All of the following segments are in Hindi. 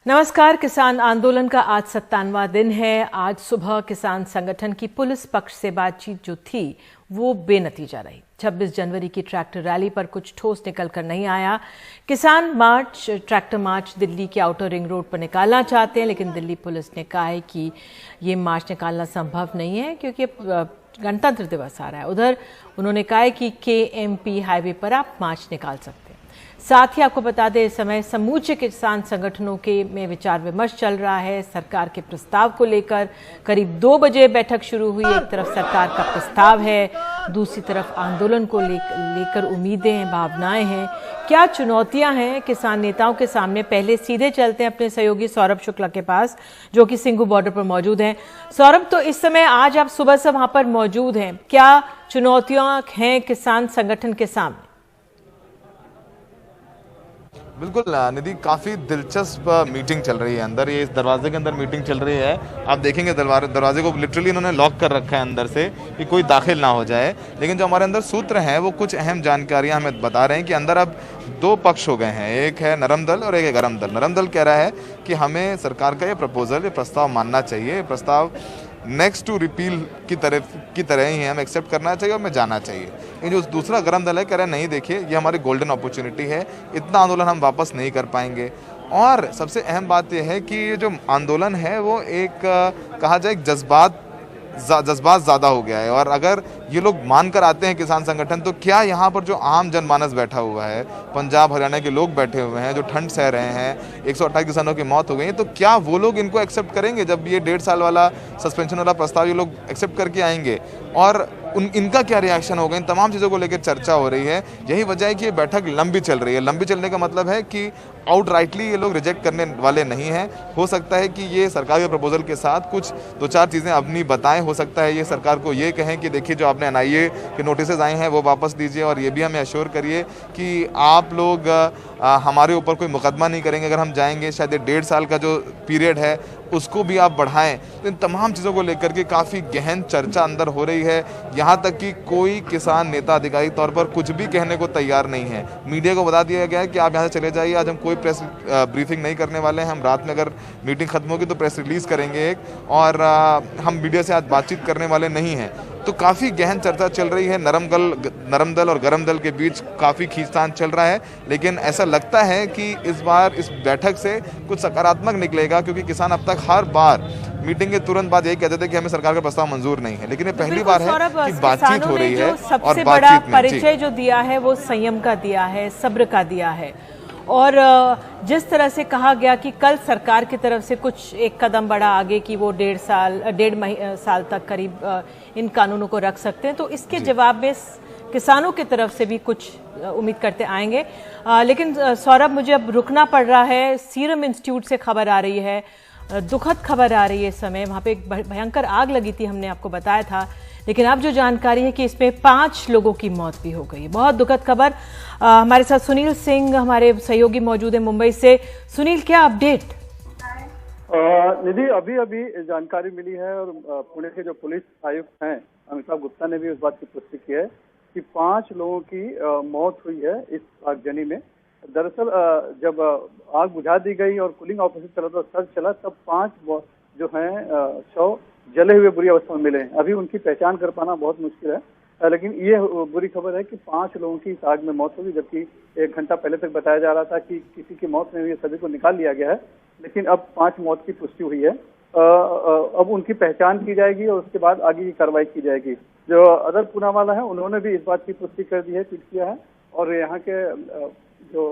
नमस्कार। किसान आंदोलन का आज 57वां दिन है। आज सुबह किसान संगठन की पुलिस पक्ष से बातचीत जो थी वो बेनतीजा रही। 26 जनवरी की ट्रैक्टर रैली पर कुछ ठोस निकल कर नहीं आया। किसान मार्च, ट्रैक्टर मार्च दिल्ली के आउटर रिंग रोड पर निकालना चाहते हैं, लेकिन दिल्ली पुलिस ने कहा है कि ये मार्च निकालना संभव नहीं है क्योंकि अब गणतंत्र दिवस आ रहा है। उधर उन्होंने कहा है कि KMP हाईवे पर आप मार्च निकाल सकते हैं। साथ ही आपको बता दें, इस समय समूचे किसान संगठनों के में विचार विमर्श चल रहा है सरकार के प्रस्ताव को लेकर। करीब 2 बजे बैठक शुरू हुई। एक तरफ सरकार का प्रस्ताव है, दूसरी तरफ आंदोलन को लेकर उम्मीदें हैं, भावनाएं हैं। क्या चुनौतियां हैं किसान नेताओं के सामने? पहले सीधे चलते हैं अपने सहयोगी सौरभ शुक्ला के पास, जो कि सिंघू बॉर्डर पर मौजूद हैं। सौरभ, तो इस समय आज आप सुबह से वहां पर मौजूद हैं, क्या चुनौतियां हैं किसान संगठन के सामने? बिल्कुल निधि, काफ़ी दिलचस्प मीटिंग चल रही है अंदर। ये इस दरवाजे के अंदर मीटिंग चल रही है। आप देखेंगे दरवाजे को लिटरली इन्होंने लॉक कर रखा है अंदर से कि कोई दाखिल ना हो जाए। लेकिन जो हमारे अंदर सूत्र हैं वो कुछ अहम जानकारियां हमें बता रहे हैं कि अंदर अब 2 पक्ष हो गए हैं। एक है नरम दल और एक है गरम दल। नरम दल कह रहा है कि हमें सरकार का ये प्रपोजल, ये प्रस्ताव मानना चाहिए। ये प्रस्ताव नेक्स्ट टू रिपील की तरह ही है, हमें एक्सेप्ट करना चाहिए और हमें जाना चाहिए। लेकिन जो दूसरा गरम दल है कह रहा है नहीं, देखिए ये हमारी गोल्डन अपॉर्चुनिटी है, इतना आंदोलन हम वापस नहीं कर पाएंगे। और सबसे अहम बात यह है कि ये जो आंदोलन है वो एक कहा जाए जज्बात ज़्यादा हो गया है। और अगर ये लोग मानकर आते हैं किसान संगठन, तो क्या यहाँ पर जो आम जनमानस बैठा हुआ है, पंजाब हरियाणा के लोग बैठे हुए हैं जो ठंड सह रहे हैं, 128 किसानों की मौत हो गई है, तो क्या वो लोग इनको एक्सेप्ट करेंगे? जब ये 1.5 साल वाला सस्पेंशन वाला प्रस्ताव ये लोग एक्सेप्ट करके आएंगे और इनका क्या रिएक्शन होगा, इन तमाम चीज़ों को लेकर चर्चा हो रही है। यही वजह है कि ये बैठक लंबी चल रही है। लंबी चलने का मतलब है कि आउटराइटली ये लोग रिजेक्ट करने वाले नहीं हैं। हो सकता है कि ये सरकार के प्रपोजल के साथ कुछ 2-4 चीज़ें अपनी बताएं। हो सकता है ये सरकार को ये कहें कि देखिए जो आपने NIA के नोटिसेज आए हैं वो वापस दीजिए, और ये भी हमें अश्योर करिए कि आप लोग हमारे ऊपर कोई मुकदमा नहीं करेंगे अगर हम जाएंगे। शायद ये 1.5 साल का जो पीरियड है उसको भी आप बढ़ाएं। तो इन तमाम चीज़ों को लेकर के काफ़ी गहन चर्चा अंदर हो रही है। यहाँ तक कि कोई किसान नेता आधिकारिक तौर पर कुछ भी कहने को तैयार नहीं है। मीडिया को बता दिया गया है कि आप यहाँ से चले जाइए, आज हम कोई प्रेस ब्रीफिंग नहीं करने वाले हैं। हम रात में अगर मीटिंग खत्म होगी तो प्रेस रिलीज़ करेंगे एक, और हम मीडिया से आज बातचीत करने वाले नहीं हैं। तो काफ़ी गहन चर्चा चल रही है। नरम दल और गरम दल के बीच काफ़ी खींचतान चल रहा है। लेकिन ऐसा लगता है कि इस बार इस बैठक से कुछ सकारात्मक निकलेगा, क्योंकि किसान अब तक हर बार मीटिंग के तुरंत बाद यही कहते थे कि हमें सरकार का प्रस्ताव मंजूर नहीं है। लेकिन ये पहली बार है कि बातचीत हो रही है। सबसे बड़ा परिचय जो दिया है वो संयम का दिया है, सब्र का दिया है। और जिस तरह से कहा गया कि कल सरकार की तरफ से कुछ एक कदम बढ़ा आगे कि वो 1.5 साल तक करीब इन कानूनों को रख सकते हैं, तो इसके जवाब में किसानों की तरफ से भी कुछ उम्मीद करते आएंगे। लेकिन सौरभ, मुझे अब रुकना पड़ रहा है। सीरम इंस्टीट्यूट से खबर आ रही है, दुखद खबर आ रही है इस समय। वहाँ पे एक भयंकर आग लगी थी, हमने आपको बताया था। लेकिन अब जो जानकारी है कि इसमें 5 लोगों की मौत भी हो गई। बहुत दुखद खबर। हमारे साथ सुनील सिंह, हमारे सहयोगी मौजूद है मुंबई से। सुनील, क्या अपडेट? निधि, अभी जानकारी मिली है और पुणे के जो पुलिस आयुक्त हैं अमिताभ गुप्ता ने भी उस बात की पुष्टि की है कि 5 लोगों की मौत हुई है इस आगजनी में। दरअसल जब आग बुझा दी गई और कूलिंग ऑपरेशन चला था, सर्च चला, तब 5 जो हैं शव जले हुए बुरी अवस्था में मिले हैं। अभी उनकी पहचान कर पाना बहुत मुश्किल है। लेकिन ये बुरी खबर है कि 5 लोगों की इस आग में मौत होगी, जबकि 1 घंटा पहले तक बताया जा रहा था कि किसी की मौत नहीं हुई है, सभी को निकाल लिया गया है। लेकिन अब 5 मौत की पुष्टि हुई है। अब उनकी पहचान की जाएगी और उसके बाद आगे की कार्रवाई की जाएगी। जो अदर पूनावाला है उन्होंने भी इस बात की पुष्टि कर दी है, ट्वीट किया है। और यहाँ के जो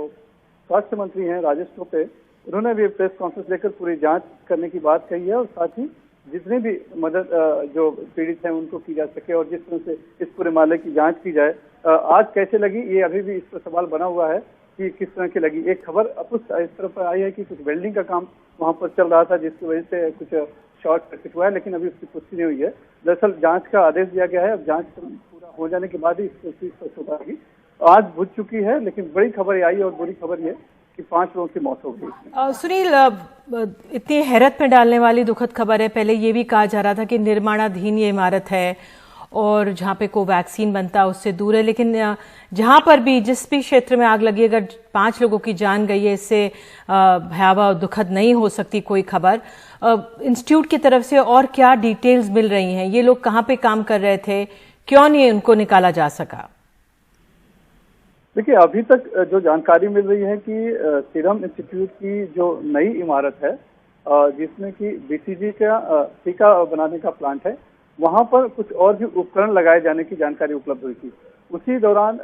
स्वास्थ्य मंत्री हैं राजेश टोपे, उन्होंने भी प्रेस कॉन्फ्रेंस लेकर पूरी जांच करने की बात कही है और साथ ही जितने भी मदद जो पीड़ित हैं उनको की जा सके और जिस तरह से इस पूरे मामले की जांच की जाए। आज कैसे लगी ये अभी भी इस पर सवाल बना हुआ है कि किस तरह की लगी। एक खबर इस तरफ आई है कि कुछ वेल्डिंग का काम वहां पर चल रहा था जिसकी वजह से कुछ शॉर्ट सर्किट हुआ है, लेकिन अभी उसकी पुष्टि नहीं हुई है। दरअसल जांच का आदेश दिया गया है, अब जांच पूरा हो जाने के बाद ही इस चीज स्पष्ट हो पाएगी। आज बुझ चुकी है, लेकिन बड़ी खबर आई और बुरी खबर ये कि 5 लोगों की मौत हो गई। सुनील, इतनी हैरत में डालने वाली दुखद खबर है। पहले ये भी कहा जा रहा था कि निर्माणाधीन ये इमारत है और जहाँ पे कोवैक्सीन बनता है उससे दूर है, लेकिन जहाँ पर भी जिस भी क्षेत्र में आग लगी, अगर 5 लोगों की जान गई है, इससे भयावह दुखद नहीं हो सकती कोई खबर। इंस्टीट्यूट की तरफ से और क्या डिटेल्स मिल रही हैं? ये लोग कहाँ पे काम कर रहे थे, क्यों नहीं उनको निकाला जा सका? देखिए, अभी तक जो जानकारी मिल रही है कि सीरम इंस्टीट्यूट की जो नई इमारत है, जिसमें कि बीसीजी का टीका बनाने का प्लांट है, वहां पर कुछ और भी उपकरण लगाए जाने की जानकारी उपलब्ध हुई थी। उसी दौरान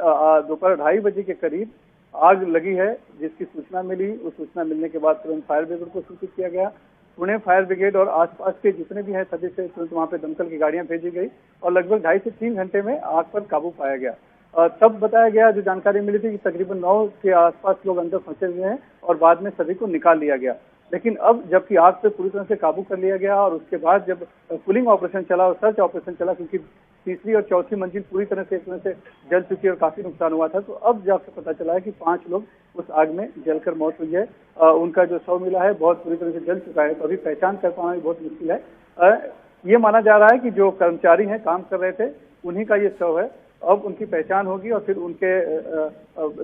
दोपहर 2:30 बजे के करीब आग लगी है, जिसकी सूचना मिली। उस सूचना मिलने के बाद तुरंत फायर ब्रिगेड को सूचित किया गया। पुणे फायर ब्रिगेड और आसपास के जितने भी हैं सदस्य, तुरंत वहां पे दमकल की गाड़ियां भेजी गई और लगभग 2.5 से 3 घंटे में आग पर काबू पाया गया। तब बताया गया, जो जानकारी मिली थी, कि तकरीबन 9 के आसपास लोग अंदर फंसे हुए हैं और बाद में सभी को निकाल लिया गया। लेकिन अब जबकि आग पे पूरी तरह से काबू कर लिया गया और उसके बाद जब पुलिंग ऑपरेशन चला और सर्च ऑपरेशन चला, क्योंकि तीसरी और चौथी मंजिल पूरी तरह से एक तरह से जल चुकी और काफी नुकसान हुआ था, तो अब जाकर पता चला है कि 5 लोग उस आग में जलकर मौत हुई है। उनका जो शव मिला है बहुत पूरी तरह से जल चुका है, तो अभी पहचान कर पाना बहुत मुश्किल है। ये माना जा रहा है कि जो कर्मचारी हैं, काम कर रहे थे, उन्हीं का ये शव है। अब उनकी पहचान होगी और फिर उनके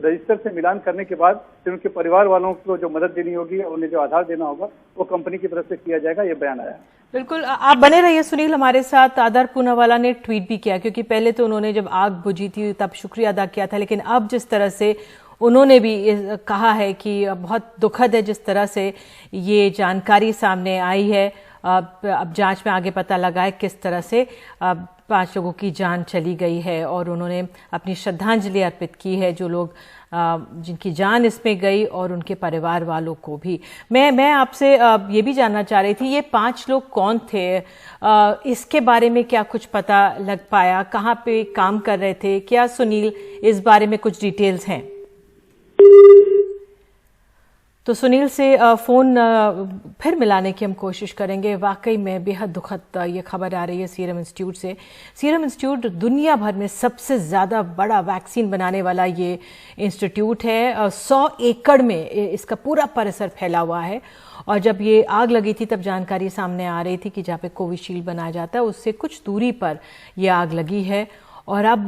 रजिस्टर से मिलान करने के बाद फिर उनके परिवार वालों को जो मदद देनी होगी, उन्हें जो आधार देना होगा, वो कंपनी की तरफ से किया जाएगा, ये बयान आया। बिल्कुल, आप बने रहिए सुनील हमारे साथ। आधार पूनावाला ने ट्वीट भी किया, क्योंकि पहले तो उन्होंने जब आग बुझी थी तब शुक्रिया अदा किया था, लेकिन अब जिस तरह से उन्होंने भी कहा है कि बहुत दुखद है जिस तरह से ये जानकारी सामने आई है। अब जांच में आगे पता लगा है किस तरह से 5 लोगों की जान चली गई है, और उन्होंने अपनी श्रद्धांजलि अर्पित की है जो लोग जिनकी जान इसमें गई, और उनके परिवार वालों को भी। मैं आपसे ये भी जानना चाह रही थी, ये 5 लोग कौन थे? इसके बारे में क्या कुछ पता लग पाया? कहाँ पे काम कर रहे थे? क्या सुनील इस बारे में कुछ डिटेल्स हैं? तो सुनील से फोन फिर मिलाने की हम कोशिश करेंगे। वाकई में बेहद दुखद ये खबर आ रही है सीरम इंस्टीट्यूट से। सीरम इंस्टीट्यूट दुनिया भर में सबसे ज़्यादा बड़ा वैक्सीन बनाने वाला ये इंस्टीट्यूट है। 100 एकड़ में इसका पूरा परिसर फैला हुआ है, और जब ये आग लगी थी तब जानकारी सामने आ रही थी कि जहाँ पे कोविशील्ड बनाया जाता है उससे कुछ दूरी पर ये आग लगी है। और अब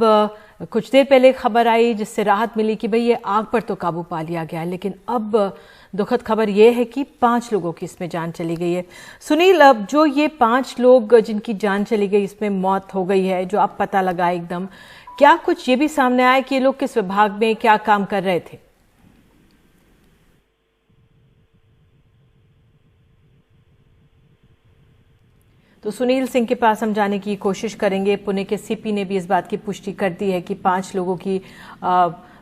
कुछ देर पहले खबर आई जिससे राहत मिली कि भाई ये आग पर तो काबू पा लिया गया है, लेकिन अब दुखद खबर ये है कि 5 लोगों की इसमें जान चली गई है। सुनील, अब जो ये 5 लोग जिनकी जान चली गई, इसमें मौत हो गई है, जो अब पता लगा एकदम, क्या कुछ ये भी सामने आया कि ये लोग किस विभाग में क्या काम कर रहे थे? तो सुनील सिंह के पास हम जाने की कोशिश करेंगे। पुणे के सीपी ने भी इस बात की पुष्टि कर दी है कि 5 लोगों की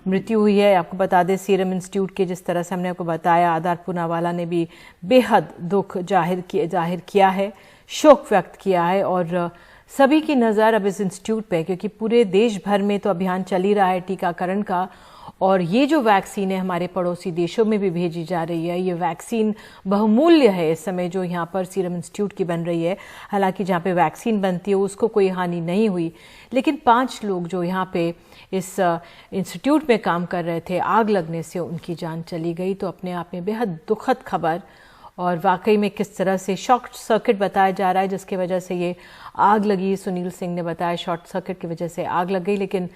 मृत्यु हुई है। आपको बता दें, सीरम इंस्टीट्यूट के जिस तरह से हमने आपको बताया, आधार पूनावाला ने भी बेहद दुख जाहिर किया है, शोक व्यक्त किया है, और सभी की नज़र अब इस इंस्टीट्यूट पे, क्योंकि पूरे देश भर में तो अभियान चल ही रहा है टीकाकरण का, और ये जो वैक्सीन है हमारे पड़ोसी देशों में भी भेजी जा रही है। ये वैक्सीन बहुमूल्य है इस समय जो यहाँ पर सीरम इंस्टीट्यूट की बन रही है। हालांकि जहाँ पे वैक्सीन बनती है उसको कोई हानि नहीं हुई, लेकिन 5 लोग जो यहाँ पे इस इंस्टीट्यूट में काम कर रहे थे, आग लगने से उनकी जान चली गई। तो अपने आप में बेहद दुखद खबर, और वाकई में किस तरह से शॉर्ट सर्किट बताया जा रहा है जिसकी वजह से ये आग लगी। सुनील सिंह ने बताया शॉर्ट सर्किट की वजह से आग लग गई, लेकिन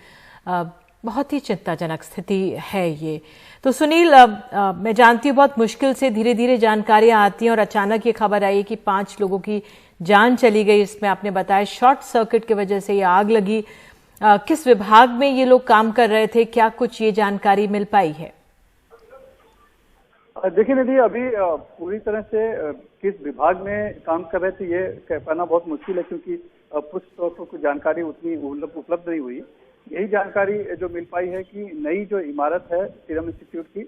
बहुत ही चिंताजनक स्थिति है ये। तो सुनील, मैं जानती हूँ बहुत मुश्किल से धीरे धीरे जानकारियां आती हैं, और अचानक ये खबर आई कि 5 लोगों की जान चली गई। इसमें आपने बताया शॉर्ट सर्किट की वजह से ये आग लगी। किस विभाग में ये लोग काम कर रहे थे, क्या कुछ ये जानकारी मिल पाई है? देखिए निधि, अभी पूरी तरह से किस विभाग में काम कर रहे थे ये कह पाना बहुत मुश्किल है, क्योंकि पुष्ट तौर पर कुछ जानकारी उतनी उपलब्ध नहीं हुई। यही जानकारी जो मिल पाई है कि नई जो इमारत है सीरम इंस्टीट्यूट की,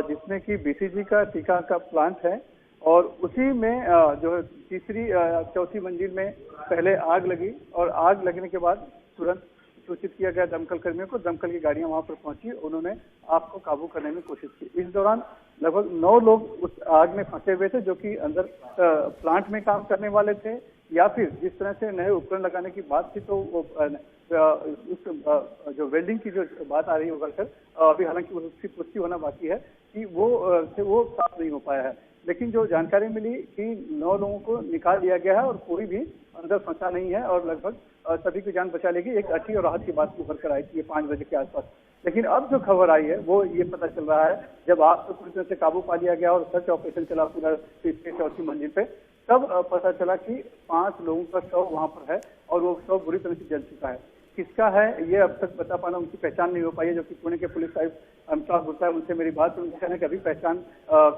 जिसमें कि बीसीजी का टीका का प्लांट है, और उसी में जो तीसरी चौथी मंजिल में पहले आग लगी, और आग लगने के बाद तुरंत सूचित किया गया दमकल कर्मियों को। दमकल की गाड़ियां वहां पर पहुंची, उन्होंने आग को काबू करने में कोशिश की। इस दौरान लगभग 9 लोग उस आग में फंसे हुए थे, जो कि अंदर प्लांट में काम करने वाले थे, या फिर जिस तरह से नए उपकरण लगाने की बात थी, तो उस जो वेल्डिंग की जो बात आ रही है वर्कर, अभी हालांकि उसकी पुष्टि होना बाकी है कि वो साफ नहीं हो पाया है। लेकिन जो जानकारी मिली कि 9 लोगों को निकाल दिया गया है और कोई भी अंदर फंसा नहीं है, और लगभग सभी की जान बचा लेगी, एक अच्छी और राहत की बात उभर कर आई थी ये 5 बजे के आसपास। लेकिन अब जो खबर आई है वो ये पता चल रहा है, जब आग को पूरी तरह से काबू पा लिया गया और सर्च ऑपरेशन चला पूरा 4वीं मंजिल पे, तब पता चला कि 5 लोगों का शव वहां पर है और वो शव बुरी तरह से जल चुका है। किसका है ये अब तक बता पाना, उनकी पहचान नहीं हो पाई है, जो कि पुणे के पुलिस आयुक्त अमिताभ गुप्ता है, उनसे मेरी बात, उनसे कहना कि अभी पहचान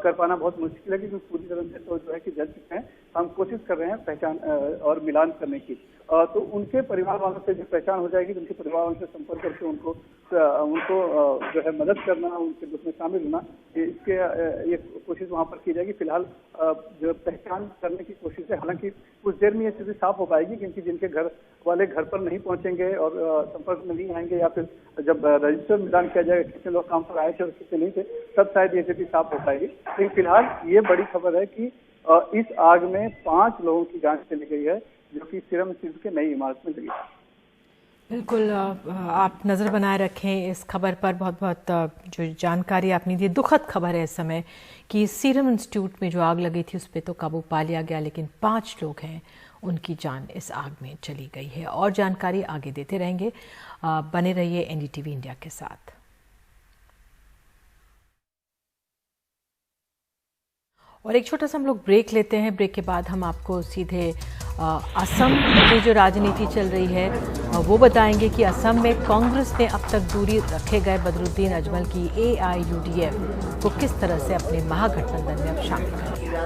कर पाना बहुत मुश्किल है, क्योंकि पूरी तरह से तो जो है कि जल चुके हैं। हम कोशिश कर रहे हैं पहचान और मिलान करने की। तो उनके परिवार वालों से जो पहचान हो जाएगी, उनके परिवार वालों से संपर्क करके उनको जो है मदद करना, उनके दुख में शामिल होना, इसके ये कोशिश वहां पर की जाएगी। फिलहाल जो पहचान करने की कोशिश है, हालांकि कुछ देर में ये स्थिति साफ हो पाएगी, क्योंकि जिनके घर वाले घर पर नहीं पहुंचेंगे और संपर्क में नहीं आएंगे, या फिर जब रजिस्टर मिलान किया जाएगा कितने लोग काम पर आए थे और कितने नहीं थे, तब शायद ये स्थिति साफ हो पाएगी। लेकिन फिलहाल ये बड़ी खबर है कि इस आग में 5 लोगों की जान चली गई है, जो कि सीरम इंस्टीट्यूट के नई इमारत में लगी। बिल्कुल, आप नज़र बनाए रखें इस खबर पर। बहुत बहुत जो जानकारी आपने दी, दुखद खबर है इस समय कि सीरम इंस्टीट्यूट में जो आग लगी थी उस पर तो काबू पा लिया गया, लेकिन 5 लोग हैं उनकी जान इस आग में चली गई है। और जानकारी आगे देते रहेंगे, बने रहिए एनडीटीवी इंडिया के साथ। और एक छोटा सा हम लोग ब्रेक लेते हैं। ब्रेक के बाद हम आपको सीधे असम की जो राजनीति चल रही है वो बताएंगे कि असम में कांग्रेस ने अब तक दूरी रखे गए बदरुद्दीन अजमल की AIUDF को किस तरह से अपने महागठबंधन में अब शामिल कर लिया।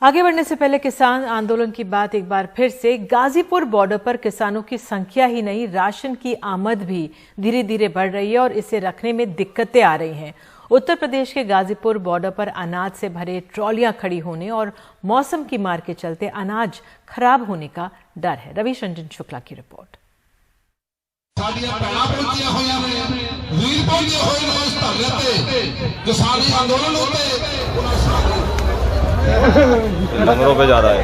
आगे बढ़ने से पहले किसान आंदोलन की बात एक बार फिर से। गाजीपुर बॉर्डर पर किसानों की संख्या ही नहीं, राशन की आमद भी धीरे धीरे बढ़ रही है और इसे रखने में दिक्कतें आ रही हैं। उत्तर प्रदेश के गाजीपुर बॉर्डर पर अनाज से भरे ट्रॉलियां खड़ी होने और मौसम की मार के चलते अनाज खराब होने का डर है। रवि रंजन शुक्ला की रिपोर्ट। नंबरों पे जा रहा है,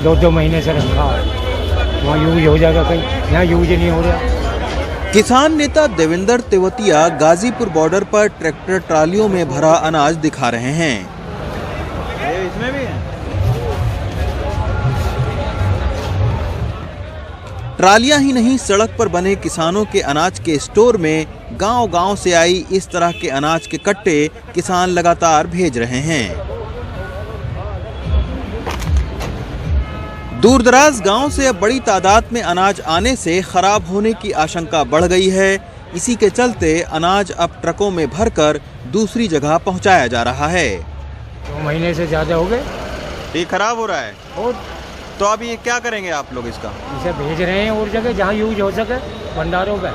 2 महीने से रखा है, वहाँ यूज हो जाएगा, कहीं यहाँ यूज नहीं हो रहा। किसान नेता देवेंद्र तेवतिया गाजीपुर बॉर्डर पर ट्रैक्टर ट्रालियों में भरा अनाज दिखा रहे हैं। ये इसमें भी है। ट्रालियां ही नहीं, सड़क पर बने किसानों के अनाज के स्टोर में गांव-गांव से आई इस तरह के अनाज के कट्टे किसान लगातार भेज रहे हैं। दूरदराज गांव से अब बड़ी तादाद में अनाज आने से खराब होने की आशंका बढ़ गई है। इसी के चलते अनाज अब ट्रकों में भरकर दूसरी जगह पहुंचाया जा रहा है। 2 महीने से ज्यादा हो गए, ये खराब हो रहा है। और तो अब ये क्या करेंगे आप लोग इसका? इसे भेज रहे हैं और जगह जहाँ यूज हो सके, भंडारों पे।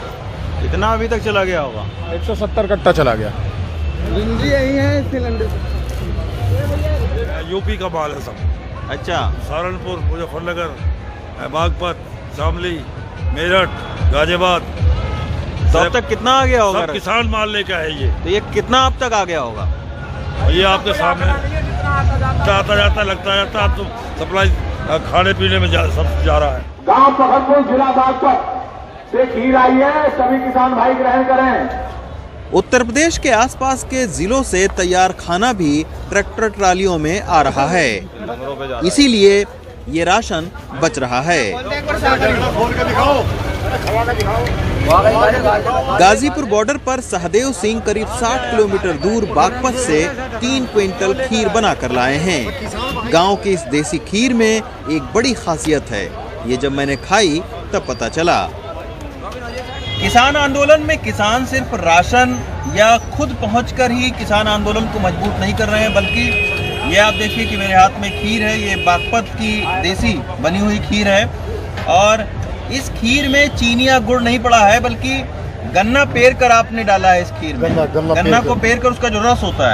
कितना अभी तक चला गया होगा? 170 कट्टा चला गया। यही है सिलेंडर, यूपी का माल है सब। अच्छा, सहारनपुर, मुजफ्फरनगर, बागपत, शामली, मेरठ, गाजियाबाद, तो अब तक कितना आ गया होगा? सब किसान माल लेके आए ये। तो ये कितना अब तक आ गया होगा? ये आपके सामने आता जाता लगता जाता, अब तो सप्लाई खाने पीने में सब जा रहा है। गांव पखरपुर, जिला बागपत से खीर आई है, सभी किसान भाई ग्रहण करें। उत्तर प्रदेश के आसपास के जिलों से तैयार खाना भी ट्रैक्टर ट्रालियों में आ रहा है, नंबरों पे जा रहा है। इसीलिए ये राशन बच रहा है। गाजीपुर बॉर्डर पर सहदेव सिंह करीब 60 किलोमीटर दूर बागपत से 3 क्विंटल खीर बनाकर लाए हैं। गांव की इस देसी खीर में एक बड़ी खासियत है, ये जब मैंने खाई तब पता चला। किसान आंदोलन में किसान सिर्फ राशन या खुद पहुंचकर ही किसान आंदोलन को मजबूत नहीं कर रहे हैं, बल्कि ये आप देखिए कि मेरे हाथ में खीर है, ये बागपत की देसी बनी हुई खीर है। और इस खीर में चीनी या गुड़ नहीं पड़ा है, बल्कि गन्ना पेर कर आपने डाला है इस खीर में। गन्ना को पेर कर उसका जो रस होता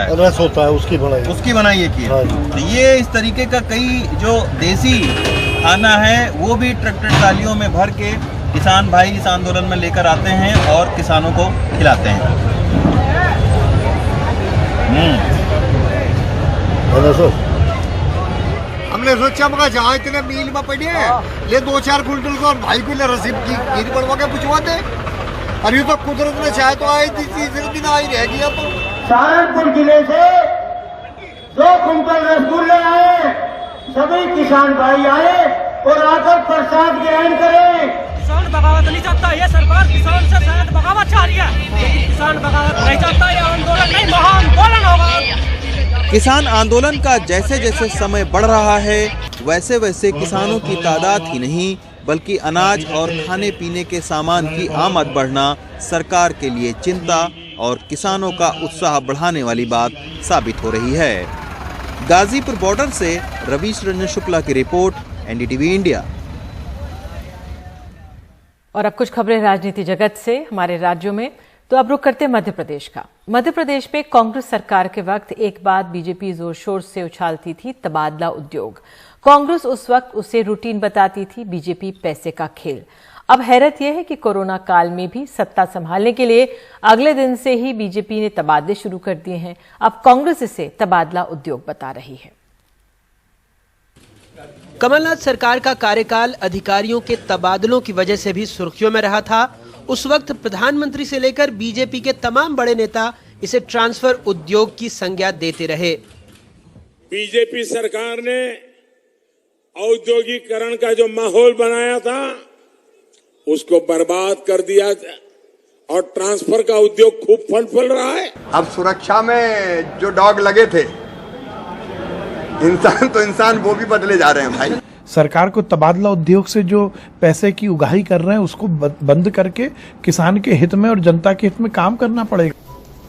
है उसकी बनाई है खीर। तो ये इस तरीके का कई जो देसी खाना है वो भी ट्रैक्टर ट्रालियों में भर के किसान भाई इस आंदोलन में लेकर आते हैं और किसानों को खिलाते हैं। हमने सोचा मगर जहाँ इतने मील में पड़े हैं ले 2-4 कुंटल को और भाई को ले रसीद की गिर पड़वा के पूछवा दे। अरे तो कुदरत ने चाहे तो आई तीसरे दिन आई रहेगी। अब सहारनपुर जिले से 2 कुंटल रसगुल्ले आए, सभी किसान भाई आए और आकर प्रसाद ग्रहण करें। किसान बगावत नहीं चाहता, ये सरकार किसान से शायद बगावत चाह रही है। किसान बगावत नहीं चाहता, ये आंदोलन नहीं महाआंदोलन होगा। किसान आंदोलन का जैसे जैसे समय बढ़ रहा है वैसे वैसे किसानों की तादाद ही नहीं बल्कि अनाज और खाने पीने के सामान की आमद बढ़ना सरकार के लिए चिंता और किसानों का उत्साह बढ़ाने वाली बात साबित हो रही है। गाजीपुर बॉर्डर से रवीश रंजन शुक्ला की रिपोर्ट, एनडीटीवी इंडिया। और अब कुछ खबरें राजनीति जगत से हमारे राज्यों में। तो अब रुक करते मध्य प्रदेश का। मध्य प्रदेश में कांग्रेस सरकार के वक्त एक बात बीजेपी जोर शोर से उछालती थी, तबादला उद्योग। कांग्रेस उस वक्त उसे रूटीन बताती थी, बीजेपी पैसे का खेल। अब हैरत यह है कि कोरोना काल में भी सत्ता संभालने के लिए अगले दिन से ही बीजेपी ने तबादले शुरू कर दिए हैं। अब कांग्रेस इसे तबादला उद्योग बता रही है। कमलनाथ सरकार का कार्यकाल अधिकारियों के तबादलों की वजह से भी सुर्खियों में रहा था। उस वक्त प्रधानमंत्री से लेकर बीजेपी के तमाम बड़े नेता इसे ट्रांसफर उद्योग की संज्ञा देते रहे। बीजेपी सरकार ने औद्योगिकरण का जो माहौल बनाया था उसको बर्बाद कर दिया और ट्रांसफर का उद्योग खूब फल रहा है। अब सुरक्षा में जो डॉग लगे थे इंसान तो इंसान वो भी बदले जा रहे हैं भाई। सरकार को तबादला उद्योग से जो पैसे की उगाही कर रहे हैं उसको बंद करके किसान के हित में और जनता के हित में काम करना पड़ेगा।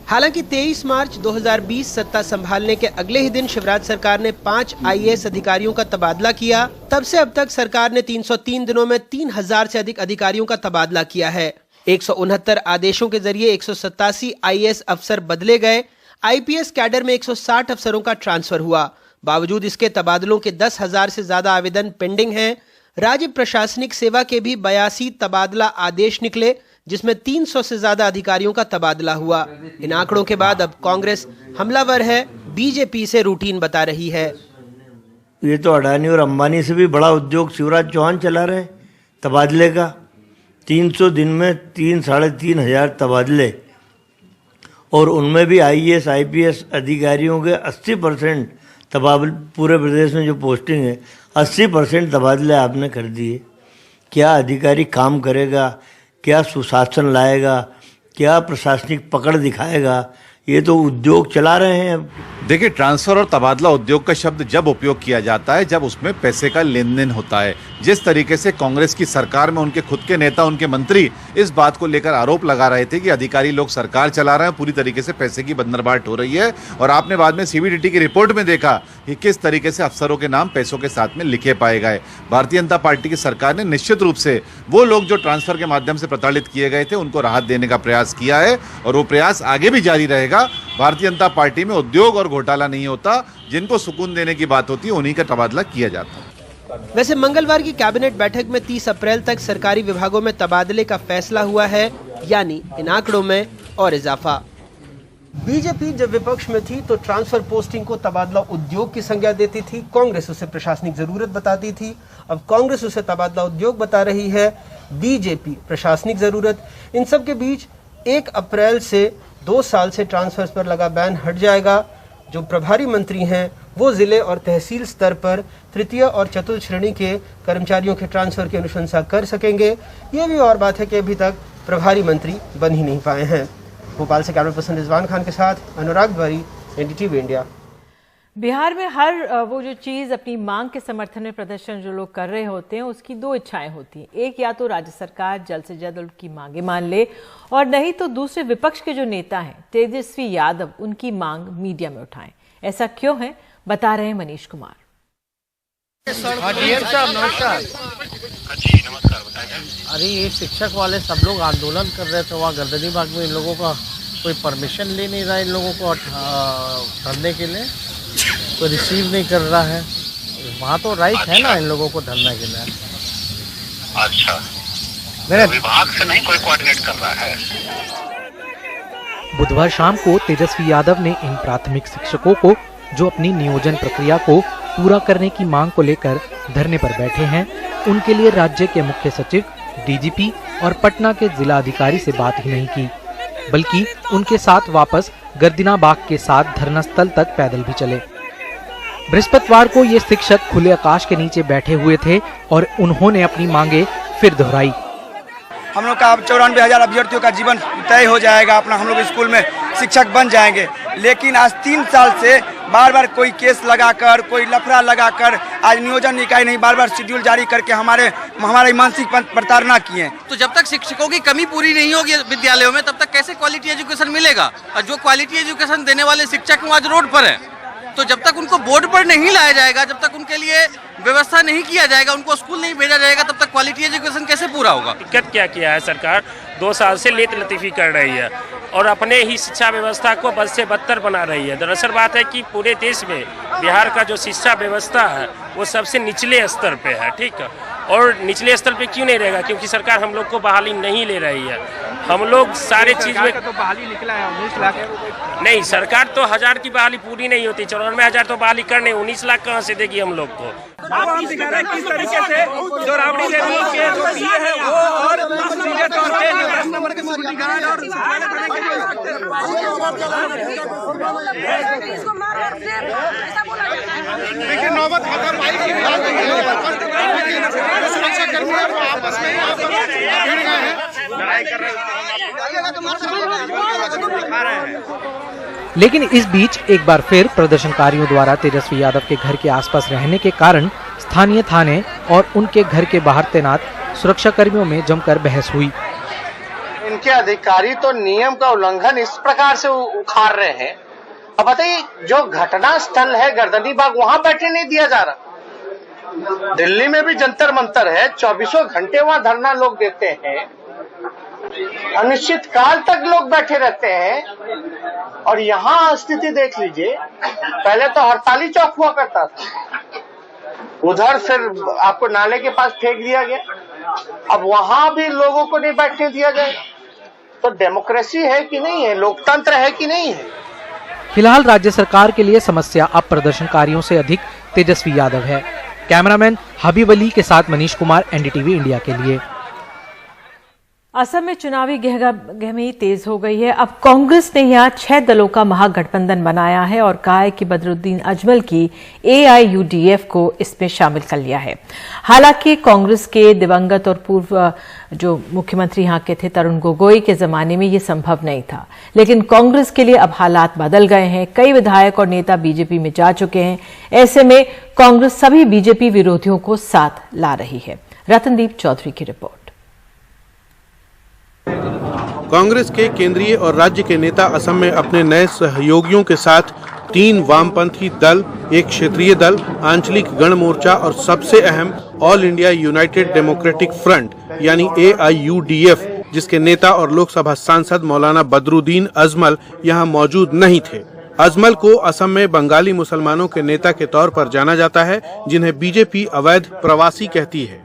हालांकि 23 मार्च 2020 सत्ता संभालने के अगले ही दिन शिवराज सरकार ने 5 आईएएस अधिकारियों का तबादला किया। तब से अब तक सरकार ने 303 दिनों में 3000 से अधिक अधिकारियों का तबादला किया है। 169 आदेशों के जरिए 187 आईएएस अफसर बदले गए। आईपीएस कैडर में 160 अफसरों का ट्रांसफर हुआ। बावजूद इसके तबादलों के 10,000 से ज्यादा आवेदन पेंडिंग हैं। राज्य प्रशासनिक सेवा के भी 82 तबादला आदेश निकले, जिसमें 300 से ज्यादा अधिकारियों का तबादला हुआ। इन आंकड़ों के बाद अब कांग्रेस हमलावर है, बीजेपी से रूटीन बता रही है। ये तो अडानी और अंबानी से भी बड़ा उद्योग शिवराज चौहान चला रहे तबादले का। 300 दिन में 3-3.5 हजार तबादले और उनमें भी आईएएस आईपीएस अधिकारियों के 80% तबादले। पूरे प्रदेश में जो पोस्टिंग है 80% तबादले आपने कर दिए। क्या अधिकारी काम करेगा, क्या सुशासन लाएगा, क्या प्रशासनिक पकड़ दिखाएगा? ये तो उद्योग चला रहे हैं। देखिए, ट्रांसफर और तबादला उद्योग का शब्द जब उपयोग किया जाता है जब उसमें पैसे का लेन देन होता है। जिस तरीके से कांग्रेस की सरकार में उनके खुद के नेता, उनके मंत्री इस बात को लेकर आरोप लगा रहे थे कि अधिकारी लोग सरकार चला रहे हैं, पूरी तरीके से पैसे की बंदरबाट हो रही है। और आपने बाद में सीबीडीटी की रिपोर्ट में देखा कि किस तरीके से अफसरों के नाम पैसों के साथ में लिखे पाए गए। भारतीय जनता पार्टी की सरकार ने निश्चित रूप से वो लोग जो ट्रांसफर के माध्यम से प्रताड़ित किए गए थे उनको राहत देने का प्रयास किया है और वो प्रयास आगे भी जारी रहेगा। भारतीय जनता पार्टी में उद्योग और घोटाला नहीं होता, जिनको सुकून देने की बात होती है उन्हीं का तबादला किया जाता है। वैसे मंगलवार की कैबिनेट बैठक में 30 अप्रैल तक सरकारी विभागों में तबादले का फैसला हुआ है, यानी इन आंकड़ों में और इजाफा। बीजेपी जब विपक्ष में थी तो ट्रांसफर पोस्टिंग को तबादला उद्योग की संज्ञा देती थी, कांग्रेस उसे प्रशासनिक जरूरत बताती थी। अब कांग्रेस उसे तबादला उद्योग बता रही है, बीजेपी प्रशासनिक जरूरत। इन सब के बीच 1 अप्रैल से 2 साल से ट्रांसफर्स पर लगा बैन हट जाएगा। जो प्रभारी मंत्री हैं वो जिले और तहसील स्तर पर तृतीय और चतुर्थ श्रेणी के कर्मचारियों के ट्रांसफर की अनुशंसा कर सकेंगे। ये भी और बात है कि अभी तक प्रभारी मंत्री बन ही नहीं पाए हैं। भोपाल से कैमरा पर्सन रिजवान खान के साथ अनुराग द्वारी, एनडीटीवी इंडिया। बिहार में हर वो जो चीज अपनी मांग के समर्थन में प्रदर्शन जो लोग कर रहे होते हैं उसकी 2 इच्छाएं होती हैं। एक, या तो राज्य सरकार जल्द से जल्द उनकी मांगे मान ले, और नहीं तो दूसरे विपक्ष के जो नेता हैं तेजस्वी यादव उनकी मांग मीडिया में उठाएं। ऐसा क्यों है, बता रहे हैं मनीष कुमार। नमस्कार। जी नमस्कार, बताइए। अरे ये शिक्षक वाले सब लोग आंदोलन कर रहे थे वहाँ गर्दनी बाग में। इन लोगों का कोई परमिशन ले नहीं रहा इन लोगों को धरने के लिए, तो रिसीव नहीं कर रहा है। वहाँ तो राइट है ना इन लोगों को धरने के लिए। अच्छा, मेरे विभाग से नहीं कोई कोऑर्डिनेट कर रहा है। बुधवार शाम को तेजस्वी यादव ने इन प्राथमिक शिक्षकों को जो अपनी नियोजन प्रक्रिया को पूरा करने की मांग को लेकर धरने पर बैठे हैं, उनके लिए राज्य के मुख्य सचिव, डीजीपी और पटना के जिला अधिकारी से बात ही नहीं की, बल्कि उनके साथ वापस गर्दिनाबाग के साथ धरना स्थल तक पैदल भी चले। बृहस्पतिवार को ये शिक्षक खुले आकाश के नीचे बैठे हुए थे और उन्होंने अपनी मांगे फिर दोहराई। हम लोग का अब 94,000 अभ्यर्थियों का जीवन तय हो जाएगा, अपना हम लोग स्कूल में शिक्षक बन जाएंगे। लेकिन आज 3 साल से बार बार कोई केस लगाकर, कोई लफड़ा लगाकर, आज नियोजन इकाई नहीं, बार बार शेड्यूल जारी करके हमारे मानसिक प्रताड़ना किए। तो जब तक शिक्षकों की कमी पूरी नहीं होगी विद्यालयों में, तब तक कैसे क्वालिटी एजुकेशन मिलेगा? और जो क्वालिटी एजुकेशन देने वाले शिक्षक वो आज रोड पर है, तो जब तक उनको बोर्ड पर नहीं लाया जाएगा, जब तक उनके लिए व्यवस्था नहीं किया जाएगा, उनको स्कूल नहीं भेजा जाएगा, तब तक क्वालिटी एजुकेशन कैसे पूरा होगा? दिक्कत क्या किया है सरकार? 2 साल से लेत लतीफी कर रही है और अपने ही शिक्षा व्यवस्था को बद से बदतर बना रही है। दरअसल बात है कि पूरे देश में बिहार का जो शिक्षा व्यवस्था है वो सबसे निचले स्तर पे है, ठीक है। और निचले स्तर पे क्यों नहीं रहेगा? क्योंकि सरकार हम लोग को बहाली नहीं ले रही है। हम लोग सारे चीज में तो बहाली निकला है 19 लाख। नहीं, सरकार तो 1000 की बहाली पूरी नहीं होती, 94,000 तो बहाली करने, 19 लाख कहाँ से देगी हम लोग को? हम दिखा रहे हैं किस तरीके से जो राबड़ी देवी के जो पीए है वो और सीधे तौर पे जो 10 नंबर के सिक्योरिटी गार्ड और देखिए नौबत हाथापाई की सुरक्षा कर्मी आपस में भिड़ गए हैं, लड़ाई कर रहे हैं। लेकिन इस बीच एक बार फिर प्रदर्शनकारियों द्वारा तेजस्वी यादव के घर के आसपास रहने के कारण स्थानीय थाने और उनके घर के बाहर तैनात सुरक्षा कर्मियों में जमकर बहस हुई। इनके अधिकारी तो नियम का उल्लंघन इस प्रकार से उखाड़ रहे हैं। अब बताइए, जो घटना स्थल है गर्दनीबाग, वहाँ बैठने नहीं दिया जा रहा। दिल्ली में भी जंतर मंतर है, 24 घंटे वहाँ धरना लोग देते हैं, अनिश्चित काल तक लोग बैठे रहते हैं। और यहाँ स्थिति देख लीजिए, पहले तो हड़ताली चौक हुआ करता था, उधर फिर आपको नाले के पास फेंक दिया गया, अब वहाँ भी लोगों को नहीं बैठने दिया जाएगा। तो डेमोक्रेसी है कि नहीं है, लोकतंत्र है कि नहीं है? फिलहाल राज्य सरकार के लिए समस्या अब प्रदर्शनकारियों से अधिक तेजस्वी यादव है। कैमरामैन हबीब अली के साथ मनीष कुमार, एनडीटीवी इंडिया के लिए। असम में चुनावी गहमी तेज हो गई है। अब कांग्रेस ने यहां 6 दलों का महागठबंधन बनाया है और कहा है कि बदरुद्दीन अजमल की AIUDF को इसमें शामिल कर लिया है। हालांकि कांग्रेस के दिवंगत और पूर्व जो मुख्यमंत्री यहां के थे तरुण गोगोई के जमाने में ये संभव नहीं था, लेकिन कांग्रेस के लिए अब हालात बदल गए हैं। कई विधायक और नेता बीजेपी में जा चुके हैं। ऐसे में कांग्रेस सभी बीजेपी विरोधियों को साथ ला रही है। रतनदीप चौधरी की रिपोर्ट। कांग्रेस के केंद्रीय और राज्य के नेता असम में अपने नए सहयोगियों के साथ 3 वामपंथी दल, एक क्षेत्रीय दल, आंचलिक गण मोर्चा और सबसे अहम all India United democratic front यानी AIUDF, जिसके नेता और लोकसभा सांसद मौलाना बदरुद्दीन अजमल यहां मौजूद नहीं थे। अजमल को असम में बंगाली मुसलमानों के नेता के तौर पर जाना जाता है, जिन्हें बीजेपी अवैध प्रवासी कहती है।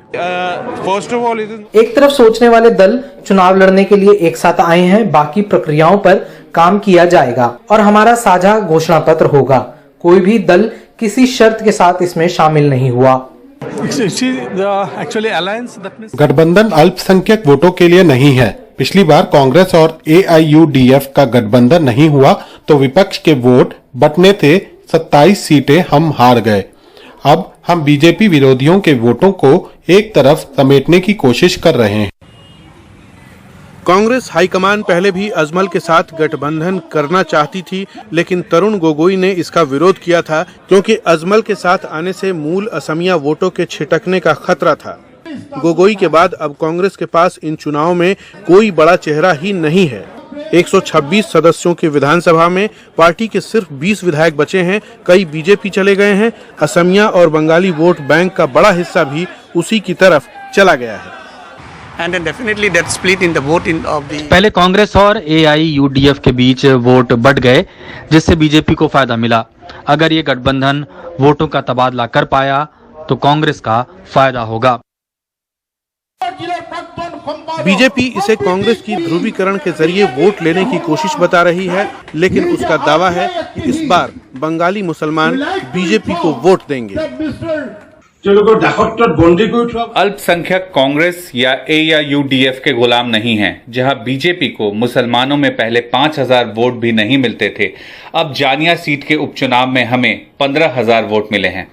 एक तरफ सोचने वाले दल चुनाव लड़ने के लिए एक साथ आए हैं, बाकी प्रक्रियाओं पर काम किया जाएगा और हमारा साझा घोषणा पत्र होगा। कोई भी दल किसी शर्त के साथ इसमें शामिल नहीं हुआ। गठबंधन अल्पसंख्यक वोटों के लिए नहीं है। पिछली बार कांग्रेस और AIUDF का गठबंधन नहीं हुआ तो विपक्ष के वोट बंटने थे, 27 सीटें हम हार गए। अब हम बीजेपी विरोधियों के वोटों को एक तरफ समेटने की कोशिश कर रहे हैं। कांग्रेस हाईकमान पहले भी अजमल के साथ गठबंधन करना चाहती थी, लेकिन तरुण गोगोई ने इसका विरोध किया था, क्योंकि अजमल के साथ आने से मूल असमिया वोटों के छिटकने का खतरा था। गोगोई के बाद अब कांग्रेस के पास इन चुनावों में कोई बड़ा चेहरा ही नहीं है। 126 सदस्यों की विधानसभा में पार्टी के सिर्फ 20 विधायक बचे हैं। कई बीजेपी चले गए हैं। असमिया और बंगाली वोट बैंक का बड़ा हिस्सा भी उसी की तरफ चला गया है। पहले कांग्रेस और AIUDF के बीच वोट बढ़ गए, जिससे बीजेपी को फायदा मिला। अगर ये गठबंधन वोटों का तबादला कर पाया तो कांग्रेस का फायदा होगा। बीजेपी इसे कांग्रेस की ध्रुवीकरण के जरिए वोट लेने की कोशिश बता रही है, लेकिन उसका दावा है कि इस बार बंगाली मुसलमान बीजेपी को वोट देंगे। अल्पसंख्यक कांग्रेस या AIUDF के गुलाम नहीं हैं। जहां बीजेपी को मुसलमानों में पहले 5000 वोट भी नहीं मिलते थे, अब जानिया सीट के उपचुनाव में हमें 15000 वोट मिले हैं।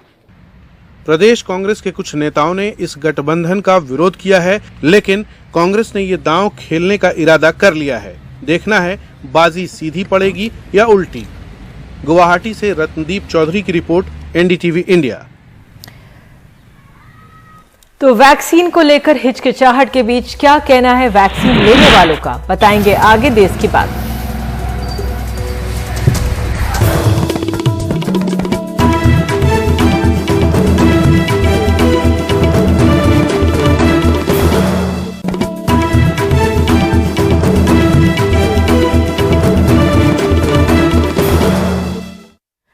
प्रदेश कांग्रेस के कुछ नेताओं ने इस गठबंधन का विरोध किया है, लेकिन कांग्रेस ने ये दांव खेलने का इरादा कर लिया है। देखना है बाजी सीधी पड़ेगी या उल्टी। गुवाहाटी से रत्नदीप चौधरी की रिपोर्ट, NDTV इंडिया। तो वैक्सीन को लेकर हिचकिचाहट के बीच क्या कहना है वैक्सीन लेने वालों का, बताएंगे आगे देश की बात।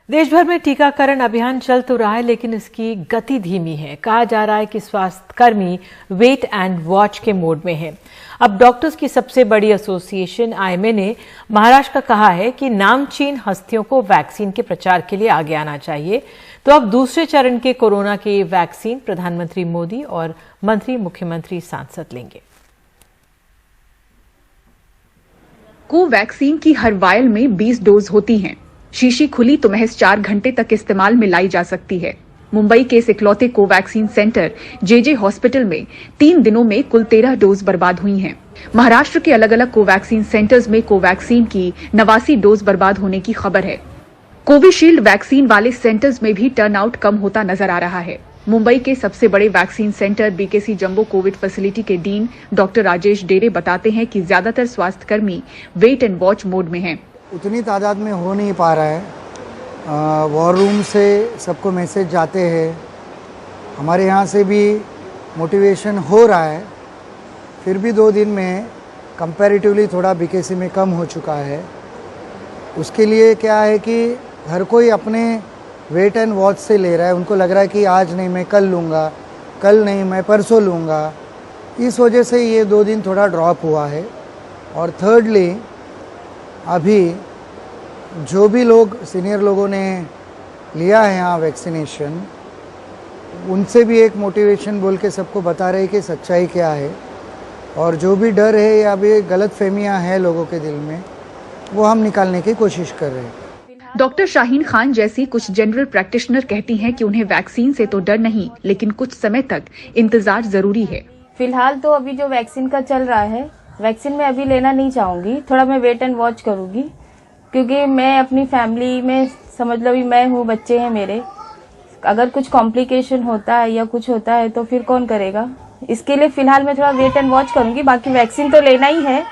देश भर में टीकाकरण अभियान चल तो रहा है, लेकिन इसकी गति धीमी है। कहा जा रहा है कि स्वास्थ्यकर्मी वेट एंड वॉच के मोड में हैं। अब डॉक्टर्स की सबसे बड़ी एसोसिएशन IMA ने महाराष्ट्र का कहा है कि नामचीन हस्तियों को वैक्सीन के प्रचार के लिए आगे आना चाहिए। तो अब दूसरे चरण के कोरोना की वैक्सीन प्रधानमंत्री मोदी और मंत्री, मुख्यमंत्री, सांसद लेंगे। कोवैक्सीन की हर वायल में 20 डोज होती हैं। शीशी खुली तो महज 4 घंटे तक इस्तेमाल में लाई जा सकती है। मुंबई के इस इकलौते कोवैक्सीन सेंटर JJ हॉस्पिटल में 3 दिनों में कुल 13 डोज बर्बाद हुई हैं। महाराष्ट्र के अलग अलग कोवैक्सीन सेंटर्स में कोवैक्सीन की 89 डोज बर्बाद होने की खबर है। कोविशील्ड वैक्सीन वाले सेंटर्स में भी टर्नआउट कम होता नजर आ रहा है। मुंबई के सबसे बड़े vaccine centre BKC jumbo Covid facility के डीन डॉक्टर राजेश डेरे बताते हैं कि ज्यादातर स्वास्थ्यकर्मी वेट एंड वॉच मोड में हैं। उतनी तादाद में हो नहीं पा रहा है। वॉर रूम से सबको मैसेज जाते हैं, हमारे यहाँ से भी मोटिवेशन हो रहा है, फिर भी 2 दिन में कंपैरेटिवली थोड़ा BKC में कम हो चुका है। उसके लिए क्या है कि हर कोई अपने वेट एंड वॉच से ले रहा है। उनको लग रहा है कि आज नहीं मैं कल लूँगा, कल नहीं मैं परसों लूँगा। इस वजह से ये 2 दिन थोड़ा ड्रॉप हुआ है। और थर्डली, अभी जो भी लोग सीनियर लोगों ने लिया है यहाँ वैक्सीनेशन, उनसे भी एक मोटिवेशन बोल के सबको बता रहे कि सच्चाई क्या है, और जो भी डर है या भी गलतफहमियाँ हैं लोगों के दिल में, वो हम निकालने की कोशिश कर रहे हैं। डॉक्टर शाहीन खान जैसी कुछ जनरल प्रैक्टिशनर कहती हैं कि उन्हें वैक्सीन से तो डर नहीं, लेकिन कुछ समय तक इंतजार जरूरी है। फिलहाल तो अभी जो वैक्सीन का चल रहा है, वैक्सीन में अभी लेना नहीं चाहूंगी। थोड़ा मैं वेट एंड वॉच करूंगी, क्योंकि मैं अपनी फैमिली में समझ लो भी मैं हूँ, बच्चे हैं मेरे। अगर कुछ कॉम्प्लिकेशन होता है या कुछ होता है तो फिर कौन करेगा। इसके लिए फिलहाल मैं थोड़ा वेट एंड वॉच करूंगी। बाकी वैक्सीन तो लेना ही है,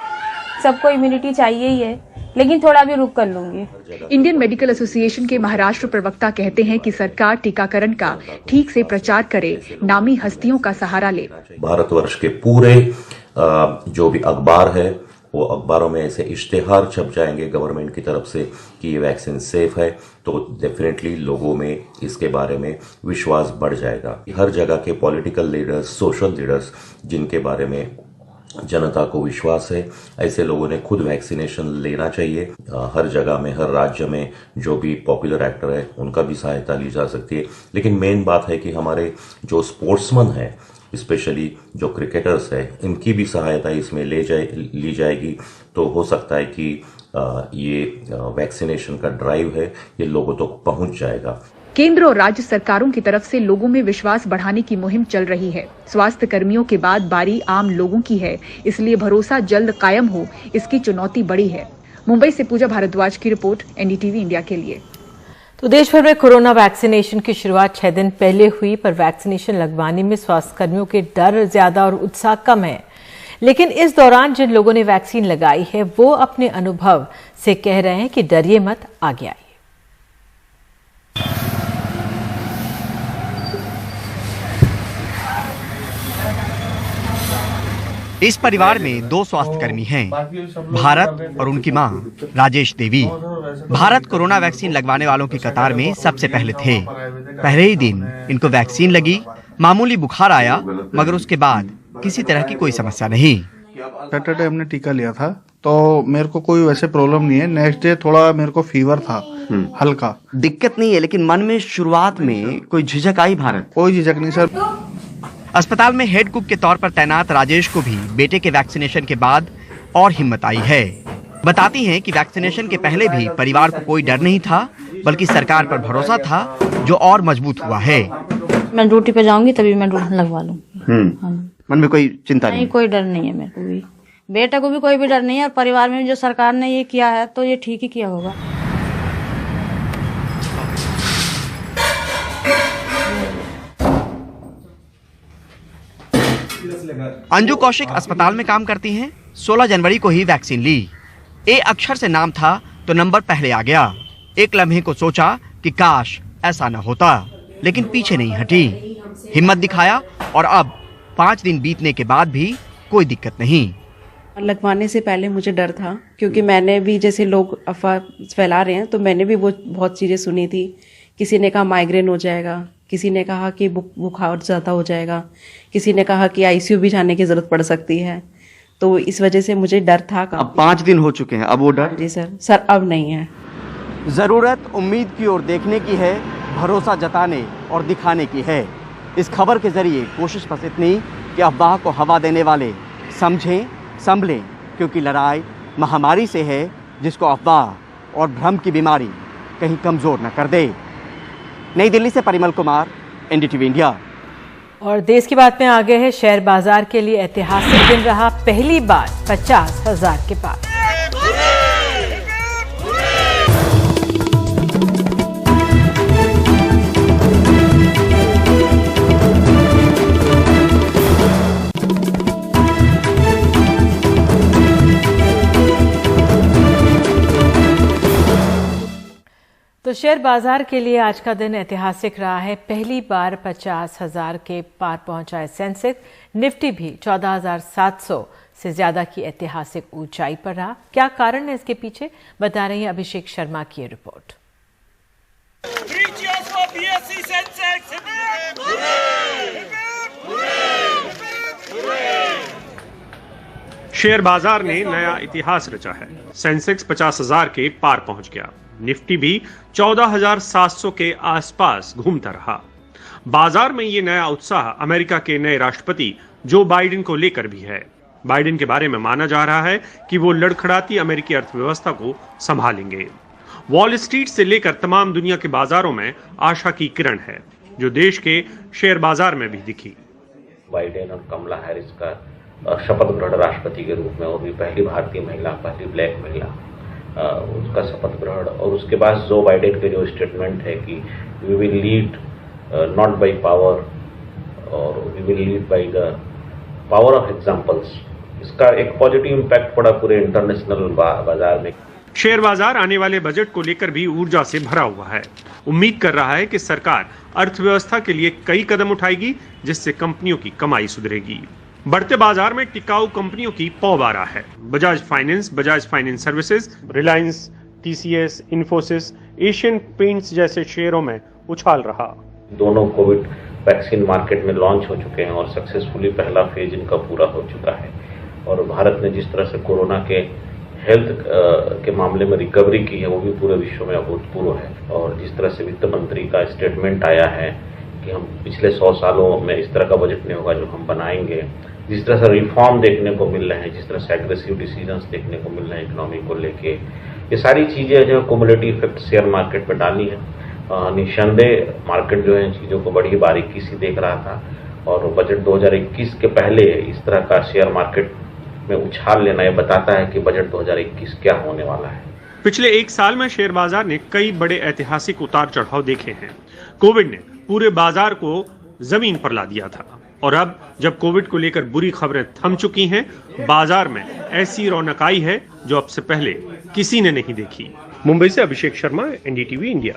सबको इम्यूनिटी चाहिए ही है, लेकिन थोड़ा भी रुक कर लूंगी। इंडियन मेडिकल एसोसिएशन के महाराष्ट्र प्रवक्ता कहते हैं कि सरकार टीकाकरण का ठीक से प्रचार करे, नामी हस्तियों का सहारा ले। भारतवर्ष के पूरे जो भी अखबार है, वो अखबारों में ऐसे इश्तेहार छप जाएंगे गवर्नमेंट की तरफ से कि ये वैक्सीन सेफ है, तो डेफिनेटली लोगों में इसके बारे में विश्वास बढ़ जाएगा। हर जगह के पॉलिटिकल लीडर्स, सोशल लीडर्स, जिनके बारे में जनता को विश्वास है, ऐसे लोगों ने खुद वैक्सीनेशन लेना चाहिए। हर जगह में, हर राज्य में जो भी पॉपुलर एक्टर है, उनका भी सहायता ली जा सकती है। लेकिन मेन बात है कि हमारे जो स्पोर्ट्समैन है, स्पेशली जो क्रिकेटर्स है, इनकी भी सहायता इसमें ली जाएगी। तो हो सकता है कि ये वैक्सीनेशन का ड्राइव है, ये लोगों तक पहुंच जाएगा। केंद्र और राज्य सरकारों की तरफ से लोगों में विश्वास बढ़ाने की मुहिम चल रही है। स्वास्थ्य कर्मियों के बाद बारी आम लोगों की है, इसलिए भरोसा जल्द कायम हो, इसकी चुनौती बड़ी है। मुंबई से पूजा भारद्वाज की रिपोर्ट, NDTV इंडिया के लिए। तो देश भर में कोरोना वैक्सीनेशन की शुरुआत 6 दिन पहले हुई, पर वैक्सीनेशन लगवाने में स्वास्थ्यकर्मियों के डर ज्यादा और उत्साह कम है। लेकिन इस दौरान जिन लोगों ने वैक्सीन लगाई है, वो अपने अनुभव से कह रहे हैं कि डरिए मत, आगे आइए। इस परिवार में 2 स्वास्थ्यकर्मी हैं, भारत और उनकी मां राजेश देवी। भारत कोरोना वैक्सीन लगवाने वालों की कतार में सबसे पहले थे। पहले ही दिन इनको वैक्सीन लगी, मामूली बुखार आया, मगर उसके बाद किसी तरह की कोई समस्या नहीं। सैटरडे हमने टीका लिया था तो मेरे को कोई वैसे प्रॉब्लम नहीं है। नेक्स्ट डे थोड़ा मेरे को फीवर था, हल्का। दिक्कत नहीं है, लेकिन मन में शुरुआत में कोई झिझक आई भारत? कोई झिझक नहीं सर। अस्पताल में हेड कुक के तौर पर तैनात राजेश को भी बेटे के वैक्सीनेशन के बाद और हिम्मत आई है। बताती हैं कि वैक्सीनेशन के पहले भी परिवार को कोई डर नहीं था, बल्कि सरकार पर भरोसा था, जो और मजबूत हुआ है। मैं ड्यूटी पे जाऊंगी तभी मैं लगवा लूंगी। मन में कोई चिंता नहीं? कोई डर नहीं है मेरे को भी, बेटा को भी कोई भी डर नहीं है, और परिवार में जो सरकार ने ये किया है तो ये ठीक ही किया होगा। अंजू कौशिक अस्पताल में काम करती हैं। 16 जनवरी को ही वैक्सीन ली। ए अक्षर से नाम था तो नंबर पहले आ गया। एक लम्हे को सोचा कि काश ऐसा न होता, लेकिन पीछे नहीं हटी, हिम्मत दिखाया, और अब 5 दिन बीतने के बाद भी कोई दिक्कत नहीं। लगवाने से पहले मुझे डर था, क्योंकि मैंने भी जैसे लोग अफवाह फैला रहे हैं तो मैंने भी वो बहुत चीज़ें सुनी थी। किसी ने कहा माइग्रेन हो जाएगा, किसी ने कहा कि बुखार ज़्यादा हो जाएगा, किसी ने कहा कि आईसीयू भी जाने की ज़रूरत पड़ सकती है। तो इस वजह से मुझे डर था। अब 5 दिन हो चुके हैं, अब वो डर? जी सर अब नहीं है। जरूरत उम्मीद की ओर देखने की है, भरोसा जताने और दिखाने की है। इस खबर के जरिए कोशिश बस इतनी कि अफवाह को हवा देने वाले समझें, संभलें, क्योंकि लड़ाई महामारी से है, जिसको अफवाह और भ्रम की बीमारी कहीं कमजोर न कर दे। नई दिल्ली से परिमल कुमार, एनडीटीवी इंडिया। और देश की बात में आगे है, शेयर बाजार के लिए ऐतिहासिक दिन रहा, पहली बार 50,000 के पार। तो शेयर बाजार के लिए आज का दिन ऐतिहासिक रहा है। पहली बार 50,000 के पार पहुंचा है सेंसेक्स। निफ्टी भी 14,700 से ज्यादा की ऐतिहासिक ऊंचाई पर रहा। क्या कारण है इसके पीछे, बता रही हैं अभिषेक शर्मा की रिपोर्ट। शेयर बाजार ने नया इतिहास रचा है। सेंसेक्स 50,000 के पार पहुंच गया। निफ्टी भी 14,700 के आसपास घूमता रहा। बाजार में ये नया उत्साह अमेरिका के नए राष्ट्रपति जो बाइडेन को लेकर भी है। बाइडेन के बारे में माना जा रहा है कि वो लड़खड़ाती अमेरिकी अर्थव्यवस्था को संभालेंगे। वॉल स्ट्रीट से लेकर तमाम दुनिया के बाजारों में आशा की किरण है, जो देश के शेयर बाजार में भी दिखी। बाइडेन और कमला हैरिस का शपथ ग्रहण राष्ट्रपति के रूप में, और भी पहली भारतीय महिला, पहली ब्लैक महिला, उसका शपथ ग्रहण, और उसके बाद जो बाइडेन के जो स्टेटमेंट है कि we will lead not by power और we will lead by the power of examples, इसका एक पॉजिटिव इम्पैक्ट पड़ा पूरे इंटरनेशनल बाजार में। शेयर बाजार आने वाले बजट को लेकर भी ऊर्जा से भरा हुआ है। उम्मीद कर रहा है कि सरकार अर्थव्यवस्था के लिए कई कदम उठाएगी, जिससे कंपनियों की कमाई सुधरेगी। बढ़ते बाजार में टिकाऊ कंपनियों की पौबारा है। Bajaj finance services, Reliance, TCS, Infosys, Asian paints जैसे शेयरों में उछाल रहा। दोनों कोविड वैक्सीन मार्केट में लॉन्च हो चुके हैं और सक्सेसफुली पहला फेज इनका पूरा हो चुका है। और भारत ने जिस तरह से कोरोना के हेल्थ के मामले में रिकवरी की है, वो भी पूरे विश्व में अभूतपूर्व है। और जिस तरह से वित्त मंत्री का स्टेटमेंट आया है कि हम पिछले 100 सालों में इस तरह का बजट नहीं होगा जो हम बनाएंगे, जिस तरह से रिफॉर्म देखने को मिल रहे हैं, जिस तरह से एग्रेसिव डिसीजंस देखने को मिल रहे हैं इकोनॉमी को लेके, ये सारी चीजें जो कुमुलेटिव इफेक्ट शेयर मार्केट पर डाली है। निस्संदेह मार्केट जो है चीजों को बड़ी बारीकी से देख रहा था, और बजट 2021 के पहले इस तरह का शेयर मार्केट में उछाल लेना ये बताता है कि बजट 2021 क्या होने वाला है। पिछले एक साल में शेयर बाजार ने कई बड़े ऐतिहासिक उतार चढ़ाव देखे हैं। कोविड ने पूरे बाजार को जमीन पर ला दिया था, और अब जब कोविड को लेकर बुरी खबरें थम चुकी हैं, बाजार में ऐसी रौनक आई है जो अब से पहले किसी ने नहीं देखी। मुंबई से अभिषेक शर्मा, एनडीटीवी इंडिया।